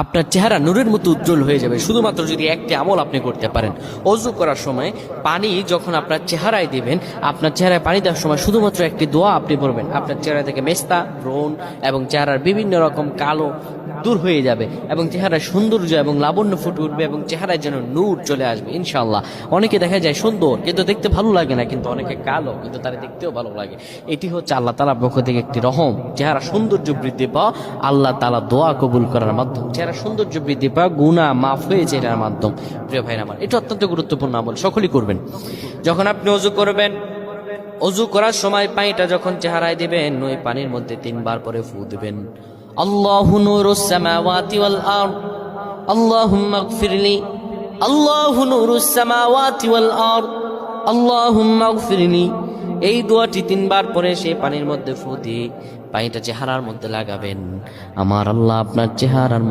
আপনার চেহারা নূরের মতো উজ্জ্বল হয়ে যাবে শুধুমাত্র যদি একটি আমল আপনি করতে পারেন। অজু করার সময় পানি যখন আপনার চেহারায় দিবেন, আপনার চেহারায় পানি দেওয়ার সময় শুধুমাত্র একটি দোয়া আপনি পড়বেন, আপনার চেহারা থেকে মেস্তা, ব্রণ এবং চেহারার বিভিন্ন রকম কালো দূর হয়ে যাবে এবং চেহারার সৌন্দর্য এবং লাবণ্য ফুটে উঠবে এবং চেহারায় যেন নূর চলে আসবে ইনশাআল্লাহ। অনেকে দেখা যায় সুন্দর কিন্তু দেখতে ভালো লাগে না, কিন্তু অনেকে কালো কিন্তু তারা দেখতেও ভালো লাগে। এটি হচ্ছে আল্লাহ তাআলার পক্ষ থেকে একটি রহম। চেহারা সৌন্দর্য বৃদ্ধি পাওয়া আল্লাহ তাআলা দোয়া কবুল করার মাধ্যম, চেহারা সৌন্দর্য বৃদ্ধি পাওয়া গুনাহ মাফ হয়েছে এটার মাধ্যম। প্রিয় ভাইরা আমার, এটা অত্যন্ত গুরুত্বপূর্ণ আমল, সকলেই করবেন। যখন আপনি অজু করবেন, অজু করার সময় পানিটা যখন চেহারায় দিবেন, ওই পানির মধ্যে 3 বার পরে ফু দিবেন। আল্লাহু নূরুস সামাওয়াতি ওয়াল আরদ আল্লাহুম্মা ইগফিরলি, আল্লাহু নূরুস সামাওয়াতি ওয়াল আরদ আল্লাহুম্মা ইগফিরলি। এই দোয়াটি 3 বার পরে সেই পানির মধ্যে ফু দিয়ে পানিটা চেহারার মধ্যে লাগাবেন। আমার আল্লাহ আপনার চেহারার